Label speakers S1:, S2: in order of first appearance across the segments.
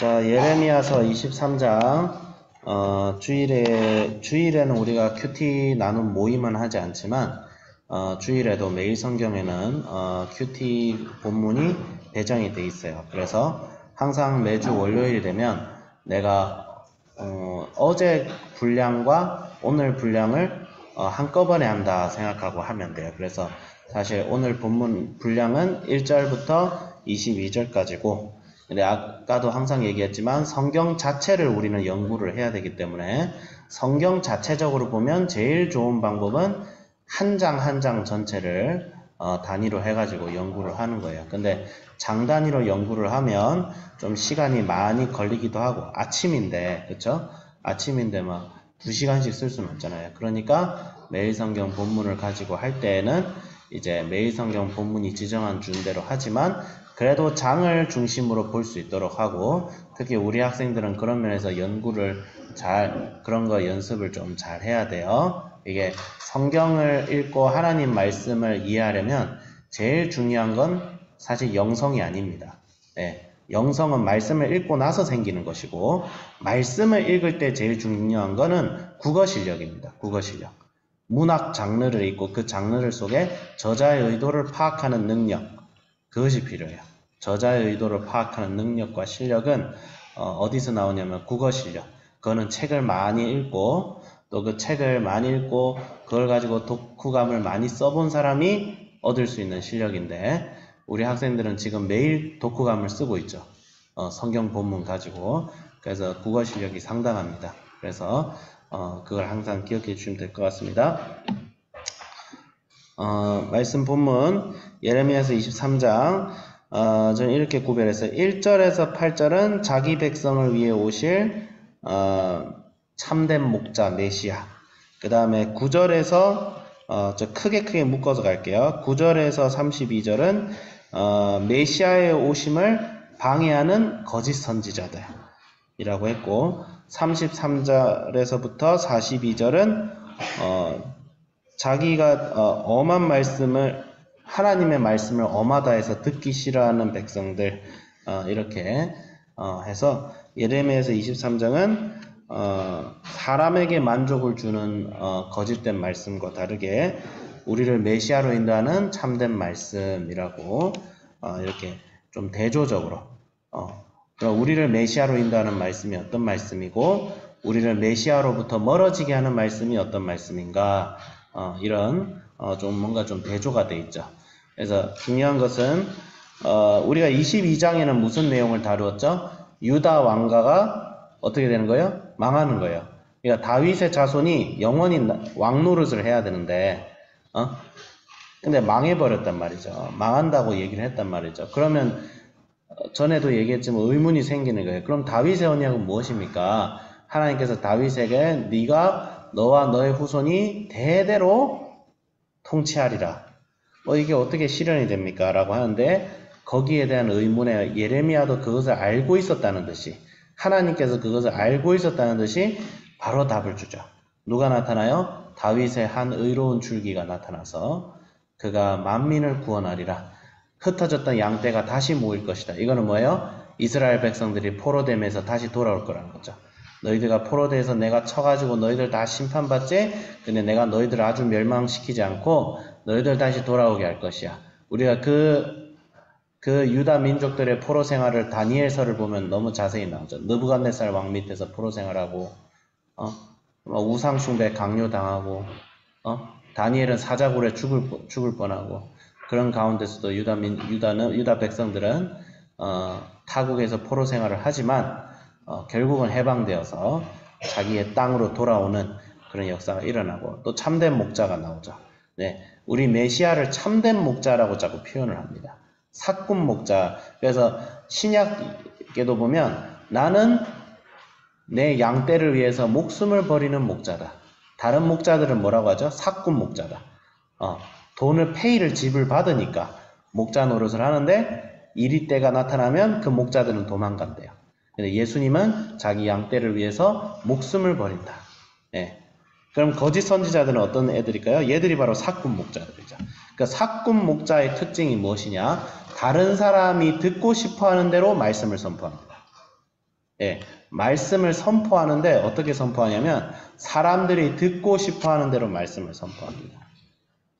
S1: 자, 예레미야서 23장, 주일에는 우리가 큐티 나눔 모임은 하지 않지만, 주일에도 매일 성경에는, 큐티 본문이 배정이 돼 있어요. 그래서 항상 매주 월요일이 되면 내가, 어제 분량과 오늘 분량을 한꺼번에 한다 생각하고 하면 돼요. 그래서 사실 오늘 본문 분량은 1절부터 22절까지고, 근데 아까도 항상 얘기했지만 성경 자체를 우리는 연구를 해야 되기 때문에 성경 자체적으로 보면 제일 좋은 방법은 한 장 한 장 전체를 단위로 해가지고 연구를 하는 거예요. 근데 장 단위로 연구를 하면 좀 시간이 많이 걸리기도 하고 아침인데, 그쵸? 아침인데 막 2시간씩 쓸 수는 없잖아요. 그러니까 매일 성경 본문을 가지고 할 때에는 이제 매일 성경 본문이 지정한 준대로 하지만 그래도 장을 중심으로 볼 수 있도록 하고, 특히 우리 학생들은 그런 면에서 연구를 그런 거 연습을 좀 잘 해야 돼요. 이게 성경을 읽고 하나님 말씀을 이해하려면 제일 중요한 건 사실 영성이 아닙니다. 네, 영성은 말씀을 읽고 나서 생기는 것이고, 말씀을 읽을 때 제일 중요한 거는 국어 실력입니다. 국어 실력. 문학 장르를 읽고 그 장르를 속에 저자의 의도를 파악하는 능력, 그것이 필요해요. 저자의 의도를 파악하는 능력과 실력은 어디서 나오냐면 국어 실력. 그거는 책을 많이 읽고 또 그 책을 많이 읽고 그걸 가지고 독후감을 많이 써본 사람이 얻을 수 있는 실력인데, 우리 학생들은 지금 매일 독후감을 쓰고 있죠. 성경 본문 가지고. 그래서 국어 실력이 상당합니다. 그래서 그걸 항상 기억해 주시면 될 것 같습니다. 말씀 본문 예레미야서 23장, 저는 이렇게 구별했어요. 1절에서 8절은 자기 백성을 위해 오실 참된 목자 메시아. 그 다음에 9절에서 저 크게 묶어서 갈게요. 9절에서 32절은 메시아의 오심을 방해하는 거짓 선지자들 이라고 했고, 33절에서부터 42절은 자기가 엄한 말씀을, 하나님의 말씀을 엄하다 해서 듣기 싫어하는 백성들, 이렇게 해서 예레미야서 23장은 사람에게 만족을 주는 거짓된 말씀과 다르게 우리를 메시아로 인도하는 참된 말씀이라고 이렇게 좀 대조적으로 그럼 우리를 메시아로 인도하는 말씀이 어떤 말씀이고 우리를 메시아로부터 멀어지게 하는 말씀이 어떤 말씀인가, 이런 좀 뭔가 좀 대조가 돼 있죠. 그래서 중요한 것은 우리가 22장에는 무슨 내용을 다루었죠? 유다 왕가가 어떻게 되는 거예요? 망하는 거예요. 그러니까 다윗의 자손이 영원히 왕 노릇을 해야 되는데 근데 망해버렸단 말이죠. 망한다고 얘기를 했단 말이죠. 그러면 전에도 얘기했지만 의문이 생기는 거예요. 그럼 다윗의 언약은 무엇입니까? 하나님께서 다윗에게 네가 너와 너의 후손이 대대로 통치하리라. 이게 어떻게 실현이 됩니까? 라고 하는데, 거기에 대한 의문에 예레미야도 그것을 알고 있었다는 듯이, 하나님께서 그것을 알고 있었다는 듯이 바로 답을 주죠. 누가 나타나요? 다윗의 한 의로운 줄기가 나타나서 그가 만민을 구원하리라. 흩어졌던 양떼가 다시 모일 것이다. 이거는 뭐예요? 이스라엘 백성들이 포로됨에서 다시 돌아올 거라는 거죠. 너희들가 포로돼서 내가 쳐가지고 너희들 다 심판받지? 근데 내가 너희들 아주 멸망시키지 않고 너희들 다시 돌아오게 할 것이야. 우리가 그 유다 민족들의 포로 생활을 다니엘서를 보면 너무 자세히 나오죠. 느부갓네살 왕 밑에서 포로 생활하고 우상 숭배 강요당하고 다니엘은 사자굴에 죽을 뻔하고, 그런 가운데서도 유다 백성들은 타국에서 포로 생활을 하지만 결국은 해방되어서 자기의 땅으로 돌아오는 그런 역사가 일어나고, 또 참된 목자가 나오죠. 네, 우리 메시아를 참된 목자라고 자꾸 표현을 합니다. 삭군 목자. 그래서 신약에도 보면 나는 내 양떼를 위해서 목숨을 버리는 목자다. 다른 목자들은 뭐라고 하죠? 삭군 목자다. 돈을 페이를 지불받으니까 목자 노릇을 하는데 이리 때가 나타나면 그 목자들은 도망간대요. 근데 예수님은 자기 양떼를 위해서 목숨을 버린다. 예. 그럼 거짓 선지자들은 어떤 애들일까요? 얘들이 바로 삭군 목자들이죠. 그러니까 삭군 목자의 특징이 무엇이냐? 다른 사람이 듣고 싶어하는 대로 말씀을 선포합니다. 예, 말씀을 선포하는데 어떻게 선포하냐면 사람들이 듣고 싶어 하는 대로 말씀을 선포합니다.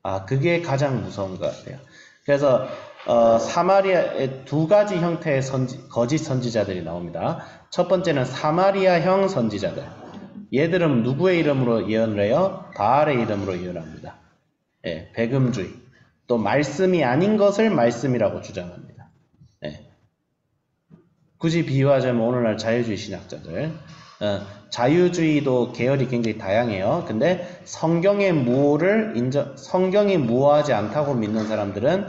S1: 아, 그게 가장 무서운 것 같아요. 그래서 사마리아의 두 가지 형태의 거짓 선지자들이 나옵니다. 첫 번째는 사마리아형 선지자들. 얘들은 누구의 이름으로 예언을 해요? 바알의 이름으로 예언합니다. 예, 백음주의. 또 말씀이 아닌 것을 말씀이라고 주장합니다. 예. 굳이 비유하자면 오늘날 자유주의 신학자들. 자유주의도 계열이 굉장히 다양해요. 근데 성경이 무호하지 않다고 믿는 사람들은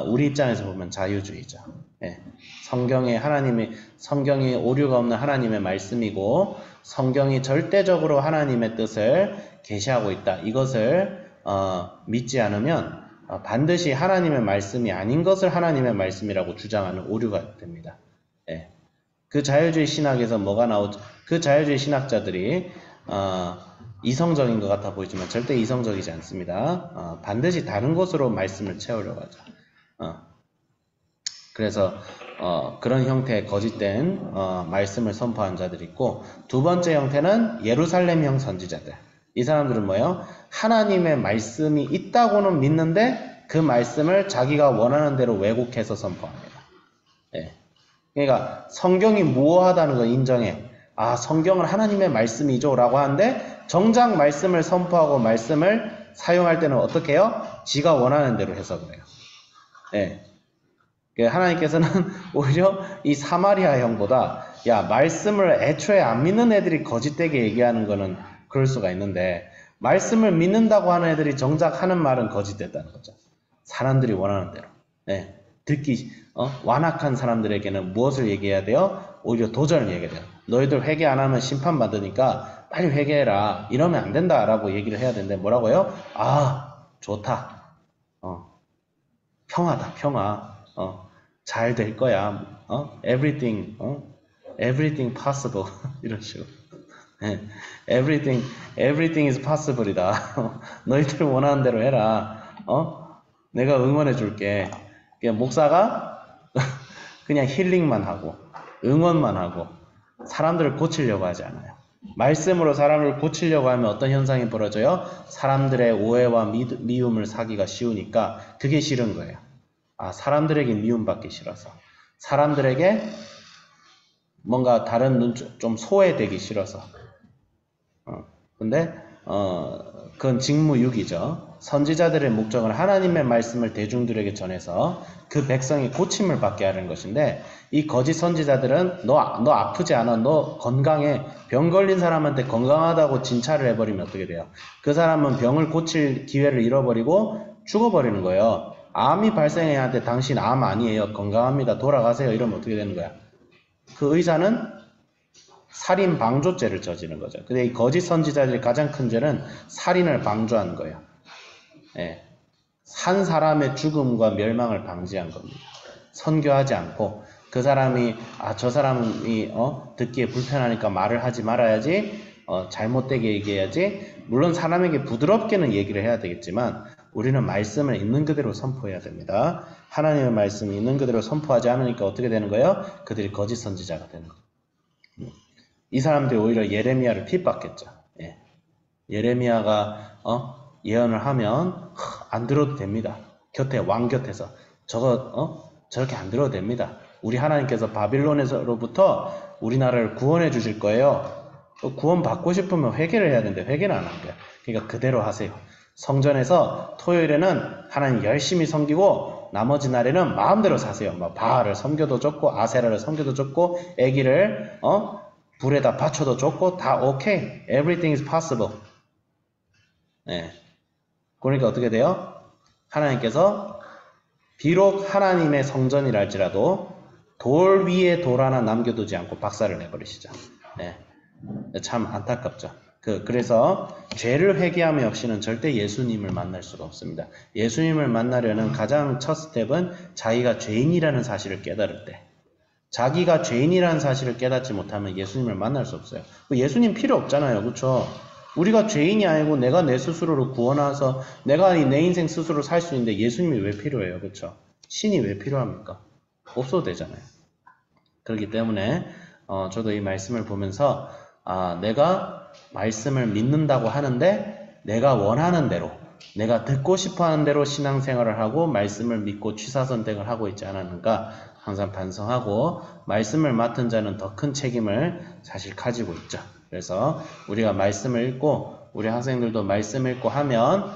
S1: 우리 입장에서 보면 자유주의죠. 예. 성경이 오류가 없는 하나님의 말씀이고 성경이 절대적으로 하나님의 뜻을 계시하고 있다. 이것을 믿지 않으면 반드시 하나님의 말씀이 아닌 것을 하나님의 말씀이라고 주장하는 오류가 됩니다. 예. 그 자유주의 신학에서 뭐가 나오죠? 그 자유주의 신학자들이 이성적인 것 같아 보이지만 절대 이성적이지 않습니다. 반드시 다른 것으로 말씀을 채우려고 하죠. 그래서 그런 형태의 거짓된 말씀을 선포한 자들이 있고, 두 번째 형태는 예루살렘형 선지자들. 이 사람들은 뭐예요? 하나님의 말씀이 있다고는 믿는데 그 말씀을 자기가 원하는 대로 왜곡해서 선포합니다. 예. 그러니까 성경이 무호하다는 걸 인정해. 아, 성경은 하나님의 말씀이죠 라고 하는데 정작 말씀을 선포하고 말씀을 사용할 때는 어떻게 해요? 지가 원하는 대로 해석을 해요. 예. 하나님께서는 오히려 이 사마리아 형보다 야, 말씀을 애초에 안 믿는 애들이 거짓되게 얘기하는 거는 그럴 수가 있는데 말씀을 믿는다고 하는 애들이 정작 하는 말은 거짓됐다는 거죠. 사람들이 원하는 대로. 예. 완악한 사람들에게는 무엇을 얘기해야 돼요? 오히려 도전을 얘기해야 돼요. 너희들 회개 안 하면 심판받으니까 빨리 회개해라. 이러면 안 된다. 라고 얘기를 해야 되는데 뭐라고요? 아, 좋다. 평화다. 평화. 잘 될 거야. everything possible. 이런 식으로. everything is possible이다. 너희들 원하는 대로 해라. 내가 응원해 줄게. 목사가 그냥 힐링만 하고 응원만 하고 사람들을 고치려고 하지 않아요. 말씀으로 사람을 고치려고 하면 어떤 현상이 벌어져요? 사람들의 오해와 미움을 사기가 쉬우니까 그게 싫은 거예요. 아, 사람들에게 미움받기 싫어서, 사람들에게 뭔가 다른 좀 소외되기 싫어서. 근데 그건 직무유기죠. 선지자들의 목적은 하나님의 말씀을 대중들에게 전해서 그 백성이 고침을 받게 하는 것인데, 이 거짓 선지자들은 너 아프지 않아, 너 건강해, 병 걸린 사람한테 건강하다고 진찰을 해버리면 어떻게 돼요? 그 사람은 병을 고칠 기회를 잃어버리고 죽어버리는 거예요. 암이 발생해야 하는데 당신 암 아니에요, 건강합니다, 돌아가세요, 이러면 어떻게 되는 거야? 그 의사는 살인 방조죄를 저지른 거죠. 근데 이 거짓 선지자들의 가장 큰 죄는 살인을 방조한 거예요. 예. 한 사람의 죽음과 멸망을 방지한 겁니다. 선교하지 않고 그 사람이 저 사람이 듣기에 불편하니까 말을 하지 말아야지, 잘못되게 얘기해야지. 물론 사람에게 부드럽게는 얘기를 해야 되겠지만 우리는 말씀을 있는 그대로 선포해야 됩니다. 하나님의 말씀이 있는 그대로 선포하지 않으니까 어떻게 되는 거예요? 그들이 거짓 선지자가 되는 거예요. 이 사람들이 오히려 예레미야를 핍박했죠. 예. 예레미야가 예언을 하면 안 들어도 됩니다. 왕 곁에서 저렇게 안 들어도 됩니다. 우리 하나님께서 바빌론에서로부터 우리나라를 구원해 주실 거예요. 구원 받고 싶으면 회개를 해야 되는데 회개는 안 한 거예요. 그러니까 그대로 하세요. 성전에서 토요일에는 하나님 열심히 섬기고 나머지 날에는 마음대로 사세요. 바알을 섬겨도 좋고 아세라를 섬겨도 좋고 애기를 불에다 받쳐도 좋고 다 오케이. Everything is possible. 네. 그러니까 어떻게 돼요? 하나님께서 비록 하나님의 성전이랄지라도 돌 위에 돌 하나 남겨두지 않고 박살을 내버리시죠. 네. 참 안타깝죠. 그래서 죄를 회개함이 없이는 절대 예수님을 만날 수가 없습니다. 예수님을 만나려는 가장 첫 스텝은 자기가 죄인이라는 사실을 깨달을 때. 자기가 죄인이라는 사실을 깨닫지 못하면 예수님을 만날 수 없어요. 예수님 필요 없잖아요. 그렇죠? 우리가 죄인이 아니고 내가 내 스스로를 구원해서 내가 내 인생 스스로 살 수 있는데 예수님이 왜 필요해요? 그렇죠? 신이 왜 필요합니까? 없어도 되잖아요. 그렇기 때문에 저도 이 말씀을 보면서 내가 말씀을 믿는다고 하는데 내가 원하는 대로, 내가 듣고 싶어하는 대로 신앙생활을 하고 말씀을 믿고 취사선택을 하고 있지 않았는가 항상 반성하고, 말씀을 맡은 자는 더 큰 책임을 사실 가지고 있죠. 그래서 우리가 말씀을 읽고, 우리 학생들도 말씀을 읽고 하면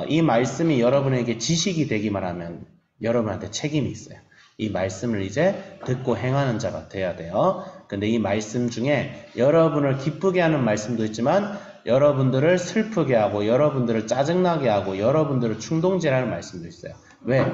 S1: 이 말씀이 여러분에게 지식이 되기만 하면 여러분한테 책임이 있어요. 이 말씀을 이제 듣고 행하는 자가 돼야 돼요. 근데 이 말씀 중에 여러분을 기쁘게 하는 말씀도 있지만 여러분들을 슬프게 하고 여러분들을 짜증나게 하고 여러분들을 충동질하는 말씀도 있어요. 왜?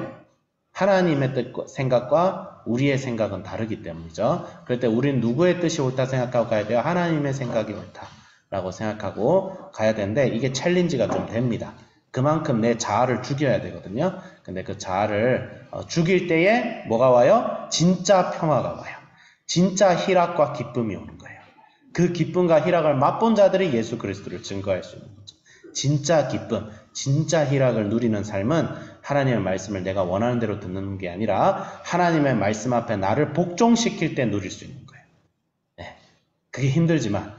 S1: 하나님의 뜻과 생각과 우리의 생각은 다르기 때문이죠. 그럴 때 우리는 누구의 뜻이 옳다 생각하고 가야 돼요? 하나님의 생각이 옳다라고 생각하고 가야 되는데, 이게 챌린지가 좀 됩니다. 그만큼 내 자아를 죽여야 되거든요. 근데 그 자아를 죽일 때에 뭐가 와요? 진짜 평화가 와요. 진짜 희락과 기쁨이 오는 거예요. 그 기쁨과 희락을 맛본 자들이 예수 그리스도를 증거할 수 있는 거죠. 진짜 기쁨, 진짜 희락을 누리는 삶은 하나님의 말씀을 내가 원하는 대로 듣는 게 아니라 하나님의 말씀 앞에 나를 복종시킬 때 누릴 수 있는 거예요. 네. 그게 힘들지만,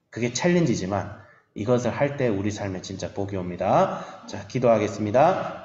S1: 그게 챌린지지만 이것을 할 때 우리 삶에 진짜 복이 옵니다. 자, 기도하겠습니다.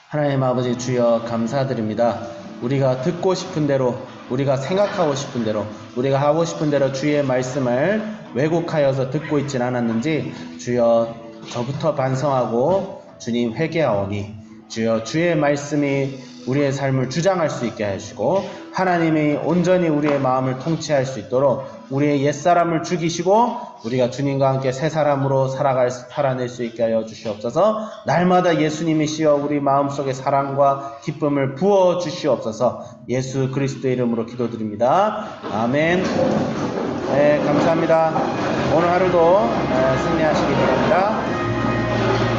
S1: 하나님 아버지, 주여 감사드립니다. 우리가 듣고 싶은 대로, 우리가 생각하고 싶은 대로, 우리가 하고 싶은 대로 주의 말씀을 왜곡하여서 듣고 있진 않았는지 주여 저부터 반성하고 주님 회개하오니 주여 주의 말씀이 우리의 삶을 주장할 수 있게 하시고 하나님이 온전히 우리의 마음을 통치할 수 있도록 우리의 옛사람을 죽이시고 우리가 주님과 함께 새 사람으로 살아낼 수 있게 하여 주시옵소서. 날마다 예수님이시여 우리 마음속에 사랑과 기쁨을 부어 주시옵소서. 예수 그리스도의 이름으로 기도드립니다. 아멘. 네, 감사합니다. 오늘 하루도 승리하시기 바랍니다.